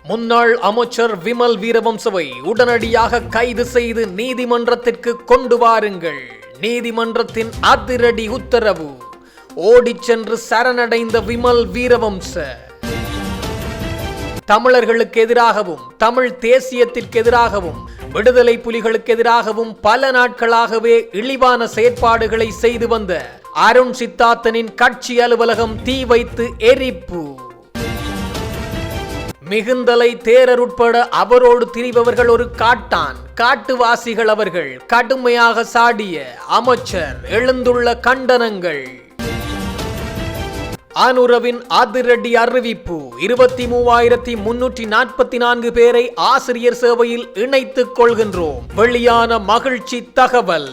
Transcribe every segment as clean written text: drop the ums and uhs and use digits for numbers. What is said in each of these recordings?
முன்னாள் அமைச்சர் விமல் வீரவம்சவை உடனடியாக கைது செய்து நீதிமன்றத்திற்கு கொண்டு வாருங்கள். நீதிமன்றத்தின் அதிரடி உத்தரவு. ஓடிச் சென்று சரணடைந்த விமல் வீரவம்ச தமிழர்களுக்கு எதிராகவும் தமிழ் தேசியத்திற்கு எதிராகவும் விடுதலை புலிகளுக்கு எதிராகவும் பல நாட்களாகவே இழிவான செயற்பாடுகளை செய்து வந்த அருண் சித்தார்த்தனின் கட்சி அலுவலகம் தீ வைத்து எரிப்பு. மிகுந்தலை தேரர் உட்பட அவரோடு திரிபவர்கள் ஒரு காட்டான் காட்டுவாசிகள். அவர்கள் கடுமையாக சாடிய அமைச்சர் எழுந்துள்ள கண்டனங்கள். அனுரவின் அதிரடி அறிவிப்பு. 23,344 பேரை ஆசிரியர் சேவையில் இணைத்துக் கொள்கின்றோம். வெளியான மகிழ்ச்சி தகவல்.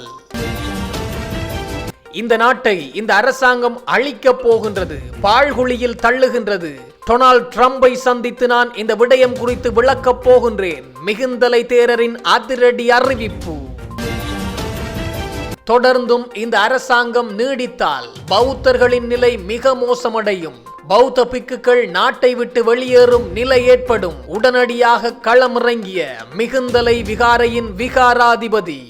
இந்த நாட்டை இந்த அரசாங்கம் அழிக்கப் போகின்றது, பாழ்குழியில் தள்ளுகின்றது. டொனால்ட் ட்ரம்பை சந்தித்து நான் இந்த விடயம் குறித்து விளக்கப் போகின்றேன். மிகுந்தலை தேரரின் அதிரடி அறிவிப்பு. தொடர்ந்தும் இந்த அரசாங்கம் நீடித்தால் பௌத்தர்களின் நிலை மிக மோசமடையும். பௌத்த பிக்குகள் நாட்டை விட்டு வெளியேறும் நிலை ஏற்படும். உடனடியாக களமிறங்கிய மிகுந்தலை விகாரையின் விகாராதிபதி.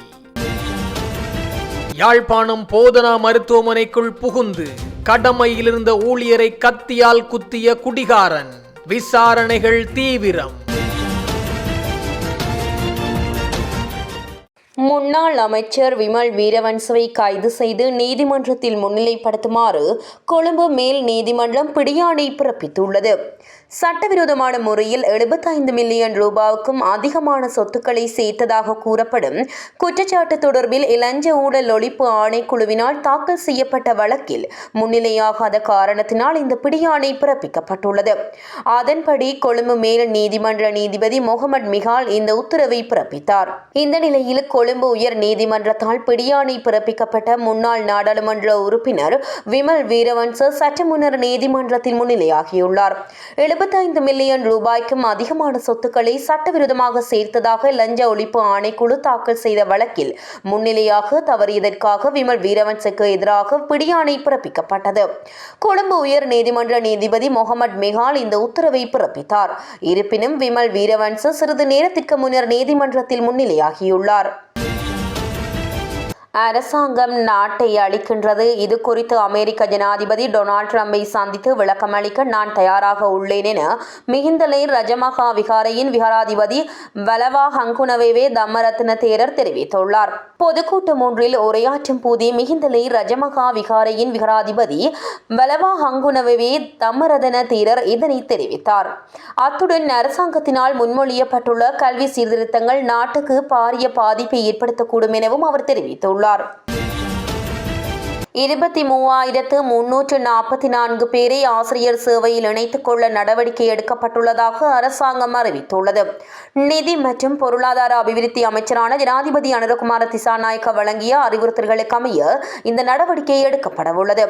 யாழ்ப்பாணம் போதனா மருத்துவமனைக்குள் புகுந்து கடமையில் இருந்த ஊழியரை கத்தியால் குத்திய குடிகாரன். விசாரணைகள் தீவிரம். முன்னாள் அமைச்சர் விமல் வீரவன்சவை கைது செய்து நீதிமன்றத்தில் முன்னிலைப்படுத்துமாறு கொழும்பு மேல் நீதிமன்றம் பிடியாணை பிறப்பித்துள்ளது. சட்டவிரோதமான முறையில் 75 மில்லியன் ரூபாவுக்கும் அதிகமான சொத்துக்களை சேர்த்ததாக கூறப்படும் குற்றச்சாட்டு தொடர்பில் இலஞ்ச ஊழல் ஒழிப்பு ஆணைக்குழுவினால் தாக்கல் செய்யப்பட்ட வழக்கில் முன்னிலையாகாத காரணத்தினால் இந்த பிடியாணை பிறப்பிக்கப்பட்டுள்ளது. அதன்படி கொழும்பு மேல் நீதிமன்ற நீதிபதி முகமது மிகால் இந்த உத்தரவை பிறப்பித்தார். இந்த நிலையில் கொழும்பு உயர் நீதிமன்றத்தால் பிடியாணை பிறப்பிக்கப்பட்ட முன்னாள் நாடாளுமன்ற உறுப்பினர் விமல் வீரவன்ச சற்று முன்னர் நீதிமன்றத்தில் முன்னிலையாகியுள்ளார். 75 மில்லியன் ரூபாய்க்கும் அதிகமான சொத்துக்களை சட்டவிரோதமாக சேர்த்ததாக லஞ்ச ஒழிப்பு ஆணைக்குழு தாக்கல் செய்த வழக்கில் முன்னிலையாக தவறியதற்காக விமல் வீரவன்சக்கு எதிராக பிடியாணை பிறப்பிக்கப்பட்டது. கொழும்பு உயர் நீதிமன்ற நீதிபதி முகமது மிகால் இந்த உத்தரவை பிறப்பித்தார். இருப்பினும் விமல் வீரவன்ச சிறிது நேரத்திற்கு முன்னர் நீதிமன்றத்தில் முன்னிலையாகியுள்ளார். அரசாங்கம் நாட்டை அளிக்கின்றது. இது குறித்து அமெரிக்க ஜனாதிபதி டொனால்ட் ட்ரம்பை சந்தித்து விளக்கமளிக்க நான் தயாராக உள்ளேன் என மிகிந்தலை ரஜமகா விகாரையின் விகாராதிபதி வலவா ஹங்குனவேவே தம்மரத்ன தேரர் தெரிவித்துள்ளார். பொதுக்கூட்டம் ஒன்றில் உரையாற்றும் போதே மிகிந்தலை ரஜமகா விகாரையின் விகாராதிபதி வலவா ஹங்குனவேவே தம்மரதன தேரர் இதனை தெரிவித்தார். அத்துடன் அரசாங்கத்தினால் முன்மொழியப்பட்டுள்ள கல்வி சீர்திருத்தங்கள் நாட்டுக்கு பாரிய பாதிப்பை ஏற்படுத்தக்கூடும் எனவும் அவர் தெரிவித்துள்ளார். 23,344 பேரை ஆசிரியர் சேவையில் இணைத்துக் கொள்ள நடவடிக்கை எடுக்கப்பட்டுள்ளதாக அரசாங்கம் அறிவித்துள்ளது. நிதி மற்றும் பொருளாதார அபிவிருத்தி அமைச்சரான ஜனாதிபதி அனுரகுமார திசாநாயக்க வழங்கிய அறிவுறுத்தல்களுக்கு அமைய இந்த நடவடிக்கை எடுக்கப்படவுள்ளது.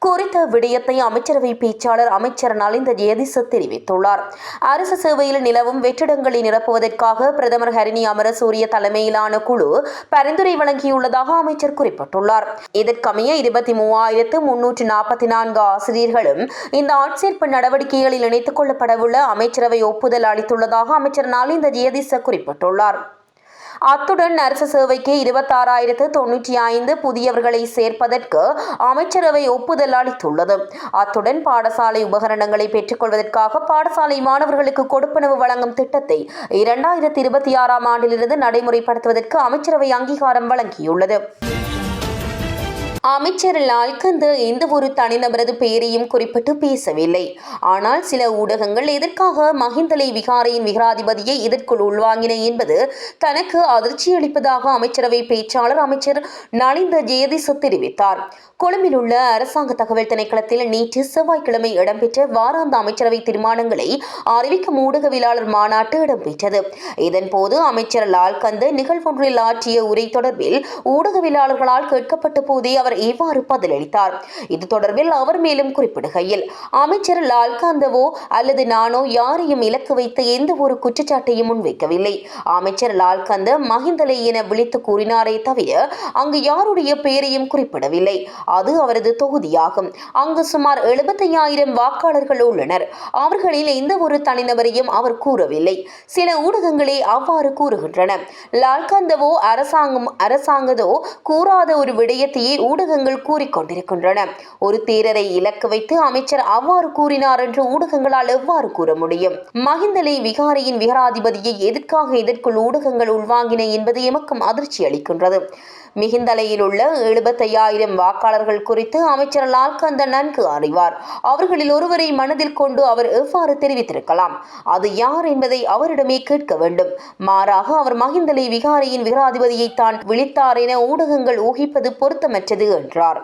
குறித்த விடயத்தை அமைச்சரவை பேச்சாளர் அமைச்சர் நலிந்த ஜெயதிச தெரிவித்துள்ளார். அரசு சேவையில் நிலவும் வெற்றிடங்களை நிரப்புவதற்காக பிரதமர் ஹரிணி அமரசூரிய தலைமையிலான குழு பரிந்துரை வழங்கியுள்ளதாக அமைச்சர் குறிப்பிட்டுள்ளார். இதற்கமைய 23,344 ஆசிரியர்களும் இந்த ஆட்சேர்ப்பு நடவடிக்கைகளில் இணைத்துக் கொள்ளப்படவுள்ள அமைச்சரவை ஒப்புதல் அளித்துள்ளதாக அமைச்சர் நலிந்த ஜெயதிச குறிப்பிட்டுள்ளார். அத்துடன் அரசு சேவைக்கு 26,095 புதியவர்களை சேர்ப்பதற்கு அமைச்சரவை ஒப்புதல் அளித்துள்ளது. அத்துடன் பாடசாலை உபகரணங்களை பெற்றுக்கொள்வதற்காக பாடசாலை மாணவர்களுக்கு கொடுப்பனவு வழங்கும் திட்டத்தை 2026ஆம் ஆண்டிலிருந்து நடைமுறைப்படுத்துவதற்கு அமைச்சரவை அங்கீகாரம் வழங்கியுள்ளது. அமைச்சர் லால்கந்த எந்த ஒரு தனிநபரது பெயரையும் குறிப்பிட்டு பேசவில்லை. ஆனால் சில ஊடகங்கள் எதற்காக மகிந்தலை விகாரையின் விகாராதிபதியை இதற்குள் உள்வாங்கின என்பது தனக்கு அதிர்ச்சி அளிப்பதாக அமைச்சரவை பேச்சாளர் அமைச்சர் நலிந்த ஜெயதிச தெரிவித்தார். கொழும்பில் உள்ள அரசாங்க தகவல் திணைக்களத்தில் நேற்று செவ்வாய்க்கிழமை இடம்பெற்ற வாராந்த அமைச்சரவை தீர்மானங்களை அறிவிக்கும் ஊடகவியலாளர் மாநாட்டு இடம்பெற்றது. இதன்போது அமைச்சர் லால்கந்த நிகழ்வொன்றில் ஆற்றிய உரை தொடர்பில் ஊடகவியலாளர்களால் கேட்கப்பட்ட போதே அவர் அவர் இவ்வாறு பதிலளித்தார். இது தொடர்பில் அவர் மேலும் குறிப்பிடுகையில், அமைச்சர் லால்காந்தவோ அல்லது நானோ யாரையும் இலக்கு வைத்து எந்த ஒரு குற்றச்சாட்டையும் முன்வைக்கவில்லை. அமைச்சர் லால்காந்த மஹிந்தலை என விழித்து கூறினாரே தவிர அங்கு யாருடைய பெயரையும் குறிப்பிடவில்லை. அது அவரது தொகுதியாகும். அங்கு சுமார் 75,000 வாக்காளர்கள் உள்ளனர். அவர்களில் எந்த ஒரு தனிநபரையும் அவர் கூறவில்லை. சில ஊடகங்களே அவ்வாறு கூறுகின்றன. லால்காந்தவோ அரசாங்கதோ கூறாத ஒரு விடயத்தையே ஊடகங்கள் கூறிக்கொண்டிருக்கின்றன. ஒரு தேரரை இலக்கு வைத்து அமைச்சர் அவ்வாறு கூறினார் என்று ஊடகங்களால் எவ்வாறு கூற முடியும்? மஹிந்தலை விகாரையின் விகாராதிபதியை எதற்குள் ஊடகங்கள் உள்வாங்கின என்பது எமக்கும் அதிர்ச்சி அளிக்கின்றது. மிகிந்தலையில் உள்ள 75,000 வாக்காளர்கள் குறித்து அமைச்சர் லால்காந்த நன்கு அறிவார். அவர்களில் ஒருவரை மனதில் கொண்டு அவர் எவ்வாறு தெரிவித்திருக்கலாம்? அது யார் என்பதை அவரிடமே கேட்க வேண்டும். மாறாக அவர் மஹிந்தலை விகாரையின் விகாராதிபதியை தான் விழித்தார் என ஊடகங்கள் ஊகிப்பது பொருத்தமற்றது என்றார்.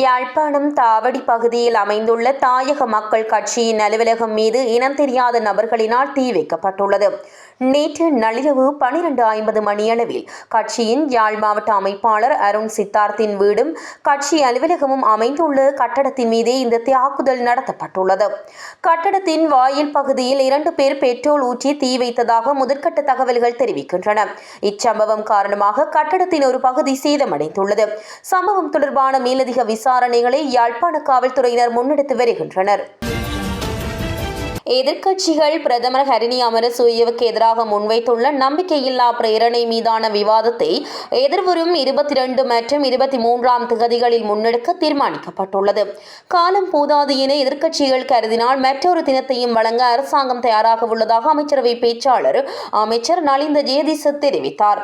யாழ்ப்பாணம் தாவடி பகுதியில் அமைந்துள்ள தாயக மக்கள் கட்சியின் அலுவலகம் மீது இனம் தெரியாத நபர்களினால் தீ வைக்கப்பட்டுள்ளது. நேற்று நள்ளிரவு 12:50 மணியளவில் கட்சியின் யாழ் மாவட்ட அமைப்பாளர் அருண் சித்தார்த்தின் வீடும் கட்சி அலுவலகமும் அமைந்துள்ள கட்டடத்தின் மீதே இந்த தாக்குதல் நடத்தப்பட்டுள்ளது. கட்டடத்தின் வாயில் பகுதியில் 2 பேர் பெட்ரோல் ஊற்றி தீ வைத்ததாக முதற்கட்ட தகவல்கள் தெரிவிக்கின்றன. இச்சம்பவம் காரணமாக கட்டடத்தின் ஒரு பகுதி சேதமடைந்துள்ளது. சம்பவம் தொடர்பான மேலதிக விசாரணைகளை யாழ்ப்பாண காவல்துறையினர் முன்னெடுத்து வருகின்றனர். எதிர்க்கட்சிகள் பிரதமர் ஹரிணி அமரசூரியவுக்கு எதிராக முன்வைத்துள்ள நம்பிக்கையில்லா பிரேரணை மீதான விவாதத்தை எதிர்வரும் 22 மற்றும் 23ஆம் திகதிகளில் முன்னெடுக்க தீர்மானிக்கப்பட்டுள்ளது. காலம் போதாது என எதிர்க்கட்சிகள் கருதினால் மற்றொரு தினத்தையும் வழங்க அரசாங்கம் தயாராக உள்ளதாக அமைச்சரவை பேச்சாளர் அமைச்சர் நலிந்த ஜெயதிச தெரிவித்தார்.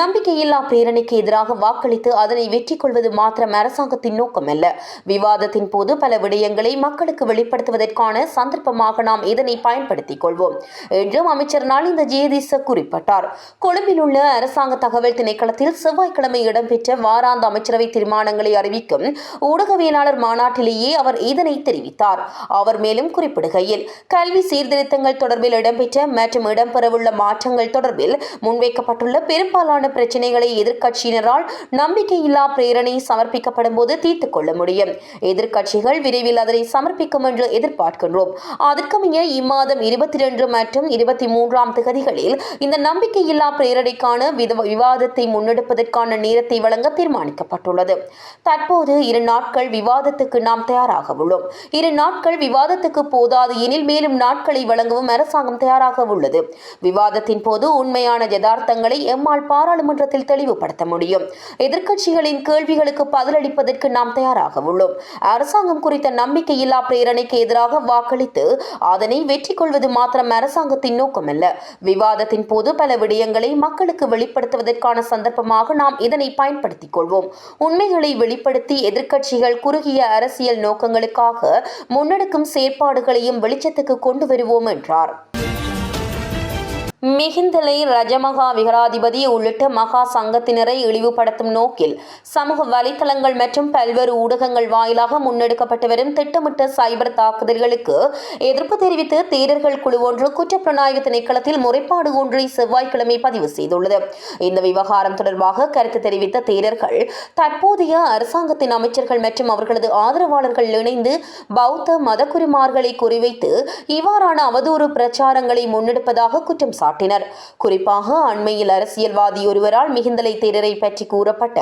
நம்பிக்கையில்லா பிரேரணைக்கு எதிராக வாக்களித்து அதனை வெற்றி கொள்வது மாத்திரம் அரசாங்கத்தின் நோக்கமல்ல. விவாதத்தின் போது பல விடயங்களை மக்களுக்கு வெளிப்படுத்துவதற்கான சந்தர்ப்பமாக நாம் இதனை பயன்படுத்திக் கொள்வோம் என்றும் அமைச்சர் நலிந்த ஜெயதிச குறிப்பிட்டார். கொழும்பில் உள்ள அரசாங்க தகவல் திணைக்களத்தில் செவ்வாய்க்கிழமை இடம்பெற்ற வாராந்த அமைச்சரவை தீர்மானங்களை அறிவிக்கும் ஊடகவியலாளர் மாநாட்டிலேயே அவர் இதனை தெரிவித்தார். அவர் மேலும் குறிப்பிடுகையில், கல்வி சீர்திருத்தங்கள் தொடர்பில் இடம்பெற்ற மற்றும் இடம்பெறவுள்ள மாற்றங்கள் தொடர்பில் முன்வைக்கப்பட்டுள்ள பெரும்பாலான பிரச்சினைகளை எதிர்க்கட்சியினரால் நம்பிக்கையில்லா பிரேரணை சமர்ப்பிக்கப்படும் போது தீர்த்துக் கொள்ள முடியும். எதிர்க்கட்சிகள் விரைவில் அதனை சமர்ப்பிக்கும் என்று எதிர்பார்க்கின்றோம். அதற்கமைய இம்மாதம் 22 மற்றும் 23ஆம் திகதிகளில் இந்த நம்பிக்கையில்லா பிரேரணைக்கான விவாதத்தை முன்னெடுப்பதற்கான நேரத்தை வழங்க தீர்மானிக்கப்பட்டுள்ளது. தற்போது 2 நாட்கள் விவாதத்துக்கு நாம் தயாராக உள்ளோம். 2 நாட்கள் விவாதத்துக்கு போதாது எனில் மேலும் நாட்களை வழங்கவும் அரசாங்கம் தயாராக உள்ளது. விவாதத்தின் போது உண்மையான யதார்த்தங்களை எம்மால் பாராளுமன்றத்தில் தெளிவுபடுத்த முடியும். எதிர்க்கட்சிகளின் கேள்விகளுக்கு பதிலளிப்பதற்கு நாம் தயாராக உள்ளோம். அரசாங்கம் குறித்த நம்பிக்கையில்லா பிரேரணைக்கு எதிராக வாக்களித்து அதனை வெற்றி கொள்வது மாத்திரம் அரசாங்கத்தின் நோக்கமல்ல. விவாதத்தின் போது பல விடயங்களை மக்களுக்கு வெளிப்படுத்துவதற்கான சந்தர்ப்பமாக நாம் இதனை பயன்படுத்திக் கொள்வோம். உண்மைகளை வெளிப்படுத்தி எதிர்க்கட்சிகள் குறுகிய அரசியல் நோக்கங்களுக்காக முன்னெடுக்கும் செயற்பாடுகளையும் வெளிச்சத்துக்கு கொண்டு வருவோம் என்றார். மிகிந்தலை ரஜமகா விகாராதிபதி உள்ளிட்ட மகா சங்கத்தினரை இழிவுபடுத்தும் நோக்கில் சமூக வலைத்தளங்கள் மற்றும் பல்வேறு ஊடகங்கள் வாயிலாக முன்னெடுக்கப்பட்டு வரும் திட்டமிட்ட சைபர் தாக்குதல்களுக்கு எதிர்ப்பு தெரிவித்து தேரர்கள் குழு ஒன்று குற்றப்புலனாய்வு திணைக்களத்தில் முறைப்பாடு ஒன்றை செவ்வாய்க்கிழமை பதிவு செய்துள்ளது. இந்த விவகாரம் தொடர்பாக கருத்து தெரிவித்த தேரர்கள், தற்போதைய அரசாங்கத்தின் அமைச்சர்கள் மற்றும் அவர்களது ஆதரவாளர்கள் இணைந்து பௌத்த மதகுருமார்களை குறிவைத்து இவ்வாறான அவதூறு பிரச்சாரங்களை முன்னெடுப்பதாக குற்றம் சாட்டினார். குறிப்பாக அண்மையில் அரசியல்வாதி ஒருவரால் மிகிந்தலை தேரரை பற்றி கூறப்பட்ட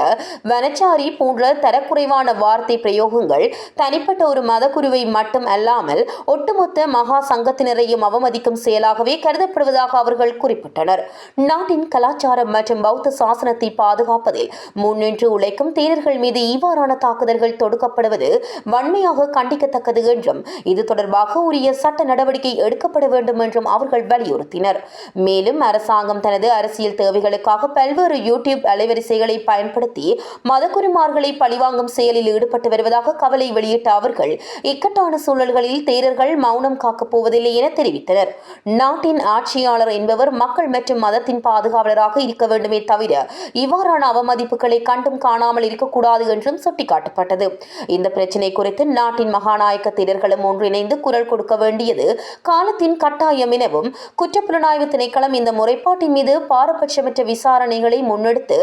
வனச்சாரி போன்ற தரக்குறைவான வார்த்தை பிரயோகங்கள் தனிப்பட்ட ஒரு மதகுருவை மட்டும் அல்லாமல் ஒட்டுமொத்த மகா சங்கத்தினரையும் அவமதிக்கும் செயலாகவே கருதப்படுவதாக அவர்கள் குறிப்பிட்டனர். நாட்டின் கலாச்சாரம் மற்றும் பௌத்த சாசனத்தை பாதுகாப்பதில் முன்னின்று உழைக்கும் தேரர்கள் மீது இவ்வாறான தாக்குதல்கள் தொடுக்கப்படுவது வன்மையாக கண்டிக்கத்தக்கது என்றும் இது தொடர்பாக உரிய சட்ட நடவடிக்கை எடுக்கப்பட வேண்டும் என்றும் அவர்கள் வலியுறுத்தினர். மேலும் அரசாங்கம் தனது அரசியல் தேவைகளுக்காக பல்வேறு யூடியூப் அலைவரிசைகளை பயன்படுத்தி மதகுருமார்களை பழிவாங்கும் செயலில் ஈடுபட்டு வருவதாக கவலை வெளியிட்ட அவர்கள், இக்கட்டான சூழல்களில் தேரர்கள் மௌனம் காக்கப் போவதில்லை என தெரிவித்தனர். நாட்டின் ஆட்சியாளர் என்பவர் மக்கள் மற்றும் மதத்தின் பாதுகாவலராக இருக்க வேண்டுமே தவிர இவ்வாறான அவமதிப்புகளை கண்டும் காணாமல் இருக்கக்கூடாது என்றும் சுட்டிக்காட்டப்பட்டது. இந்த பிரச்சினை குறித்து நாட்டின் மகாநாயக்க தேரர்களும் ஒன்றிணைந்து குரல் கொடுக்க வேண்டியது காலத்தின் கட்டாயம் எனவும் குற்றப்புலனாய்வு திணைக்களம் திணைக்களம் இந்த முறைப்பாட்டின் மீது பாரபட்சமற்ற விசாரணைகளை முன்னெடுத்து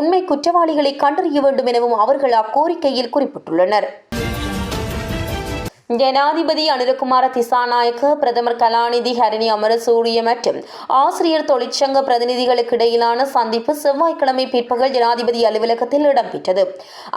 உண்மை குற்றவாளிகளை கண்டறிய வேண்டும் எனவும் அவர்கள் அக்கோரிக்கையில் குறிப்பிட்டுள்ளனர். ஜனாதிபதி அனுரகுமார திசாநாயக்க, பிரதமர் கலாநிதி ஹரணி அமரசூரிய மற்றும் ஆசிரியர் தொழிற்சங்க பிரதிநிதிகளுக்கு இடையிலான சந்திப்பு செவ்வாய்க்கிழமை பிற்பகல் ஜனாதிபதி அலுவலகத்தில் இடம்பெற்றது.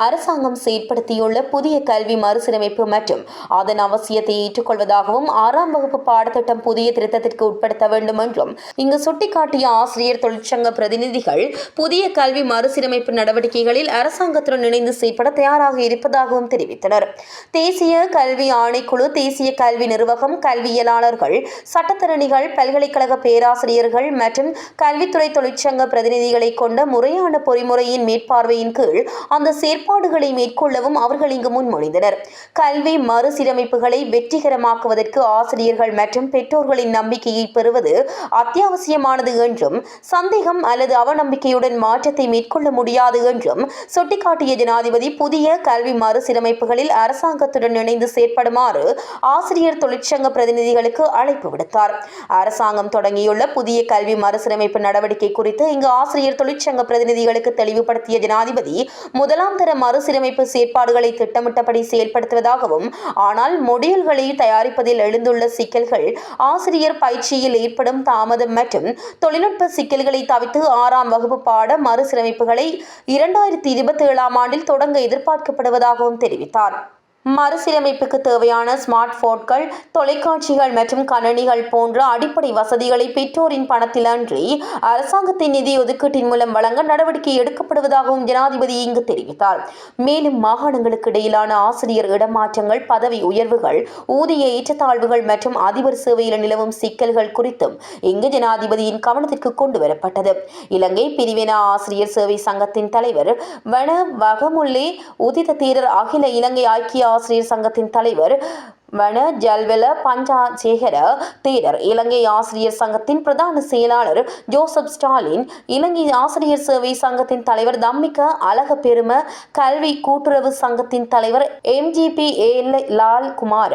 அரசாங்கம் செயற்படுத்தியுள்ள புதிய கல்வி மறுசீரமைப்பு மற்றும் அதன் அவசியத்தை ஏற்றுக்கொள்வதாகவும் 6ஆம் வகுப்பு பாடத்திட்டம் புதிய திருத்தத்திற்கு உட்படுத்த வேண்டும் என்றும் இங்கு சுட்டிக்காட்டிய ஆசிரியர் தொழிற்சங்க பிரதிநிதிகள் புதிய கல்வி மறுசீரமைப்பு நடவடிக்கைகளில் அரசாங்கத்துடன் இணைந்து செயற்பட தயாராக இருப்பதாகவும் தெரிவித்தனர். தேசிய கல்வி ஆணைக்குழு, தேசிய கல்வி நிர்வாகம், கல்வியலாளர்கள், சட்டத்தரணிகள், பல்கலைக்கழக பேராசிரியர்கள் மற்றும் கல்வித்துறை தொழிற்சங்க பிரதிநிதிகளை கொண்ட முறையான பொறிமுறையின் மேற்பார்வையின் கீழ் அந்த செயற்பாடுகளை மேற்கொள்ளவும் அவர்கள் இங்கு முன்மொழிந்தனர். கல்வி மறுசீரமைப்புகளை வெற்றிகரமாக்குவதற்கு ஆசிரியர்கள் மற்றும் பெற்றோர்களின் நம்பிக்கையை பெறுவது அத்தியாவசியமானது என்றும் சந்தேகம் அல்லது அவநம்பிக்கையுடன் மாற்றத்தை மேற்கொள்ள முடியாது என்றும் சுட்டிக்காட்டிய ஜனாதிபதி புதிய கல்வி மறுசீரமைப்புகளில் அரசாங்கத்துடன் இணைந்து செயற்படுமாறு ஆசிரியர் தொழிற்சங்க பிரதிநிதிகளுக்கு அழைப்பு விடுத்தார். அரசாங்கம் தொடங்கியுள்ள புதிய கல்வி மறுசீரமைப்பு நடவடிக்கை குறித்து இங்கு ஆசிரியர் தொழிற்சங்க பிரதிநிதிகளுக்கு தெளிவுபடுத்திய ஜனாதிபதி முதலாம் தர மறுசீரமைப்பு செயற்பாடுகளை திட்டமிட்டபடி செயல்படுத்துவதாகவும், ஆனால் மொடியூல்களை தயாரிப்பதில் எழுந்துள்ள சிக்கல்கள், ஆசிரியர் பயிற்சியில் ஏற்படும் தாமதம் மற்றும் தொழில்நுட்ப சிக்கல்களை தவிர்த்து 6ஆம் வகுப்பு பாட மறுசீரமைப்புகளை 2027ஆம் ஆண்டில் தொடங்க எதிர்பார்க்கப்படுவதாகவும் தெரிவித்தார். மறுசீரமைப்புக்கு தேவையான ஸ்மார்ட் போன்கள், தொலைக்காட்சிகள் மற்றும் கணனிகள் போன்ற அடிப்படை வசதிகளை பெற்றோரின் பணத்தில் அன்றி அரசாங்கத்தின் நிதி ஒதுக்கீட்டின் மூலம் வழங்க நடவடிக்கை எடுக்கப்படுவதாகவும் ஜனாதிபதி இங்கு தெரிவித்தார். மேலும் மாகாணங்களுக்கு இடையிலான ஆசிரியர் இடமாற்றங்கள், பதவி உயர்வுகள், ஊதிய ஏற்றத்தாழ்வுகள் மற்றும் அதிபர் சேவையில் நிலவும் சிக்கல்கள் குறித்தும் இங்கு ஜனாதிபதியின் கவனத்திற்கு கொண்டு வரப்பட்டது. இலங்கை பிரிவின ஆசிரியர் சேவை சங்கத்தின் தலைவர் வன வகமுல்லே உதித தேரர், அகில இலங்கை ஐக்கிய ஆசிரியர் சங்கத்தின் தலைவர் வன ஜல்வெல பஞ்சாசேகர தேரர், இலங்கை ஆசிரியர் சங்கத்தின் பிரதான செயலாளர் ஜோசப் ஸ்டாலின், இலங்கை ஆசிரியர் சேவை சங்கத்தின் தலைவர் தம்மிக அழகப்பெரும, கல்வி கூட்டுறவு சங்கத்தின் தலைவர் MGP லால் குமார,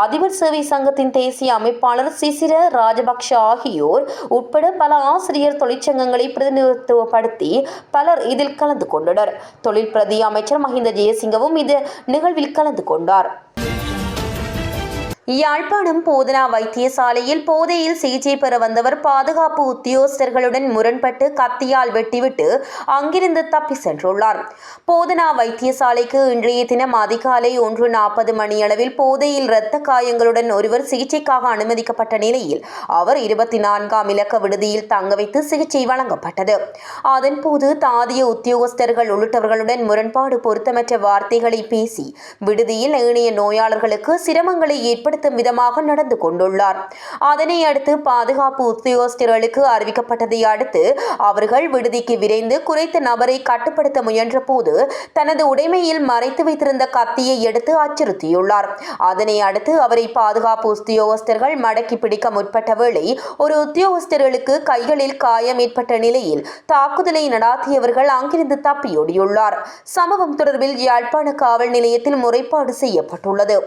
அதிபர் சேவை சங்கத்தின் தேசிய அமைப்பாளர் சிசிர ராஜபக்ஷ ஆகியோர் உட்பட பல ஆசிரியர் தொழிற்சங்கங்களை பிரதிநிதித்துவப்படுத்தி பலர் இதில் கலந்து கொண்டனர். தொழில் பிரதி அமைச்சர் மஹிந்த ஜெயசிங்கவும் இந்த நிகழ்வில் கலந்து கொண்டார். யாழ்ப்பாணம் போதனா வைத்தியசாலையில் போதையில் சிகிச்சை பெற வந்தவர் பாதுகாப்பு உத்தியோகஸ்தர்களுடன் முரண்பட்டு கத்தியால் வெட்டிவிட்டு அங்கிருந்து தப்பி சென்றுள்ளார். போதனா வைத்தியசாலைக்கு இன்றைய தினம் அதிகாலை 1:40 மணியளவில் போதையில் இரத்த காயங்களுடன் ஒருவர் சிகிச்சைக்காக அனுமதிக்கப்பட்ட நிலையில் அவர் 24ஆம் இலக்க விடுதியில் தங்க வைத்து சிகிச்சை வழங்கப்பட்டது. அதன்போது தாதிய உத்தியோகஸ்தர்கள் உள்ளிட்டவர்களுடன் முரண்பாடு பொருத்தமற்ற வார்த்தைகளை பேசி விடுதியில் ஏனைய நோயாளர்களுக்கு சிரமங்களை ஏற்படுத்தும் விதமாக நடந்து கொண்டுள்ளார். அதனை அடுத்து பாதுகாப்பு உத்தியோகஸ்தர்களுக்கு அறிவிக்கப்பட்டதை அடுத்து அவர்கள் விடுதிக்கு விரைந்து குறித்த நபரை கட்டுப்படுத்த முயன்ற போது தனது உடைமையில் மறைத்து வைத்திருந்த கத்தியை எடுத்து அச்சுறுத்தியுள்ளார். அதனை அடுத்து அவரை பாதுகாப்பு உத்தியோகஸ்தர்கள் மடக்கி பிடிக்க முற்பட்ட வேளை ஒரு உத்தியோகஸ்தர்களுக்கு கைகளில் காயம் ஏற்பட்ட நிலையில் தாக்குதலை நடாத்தியவர்கள் அங்கிருந்து தப்பியோடியுள்ளார். சம்பவம் தொடர்பில் யாழ்ப்பாண காவல் நிலையத்தில் முறைப்பாடு செய்யப்பட்டுள்ளது.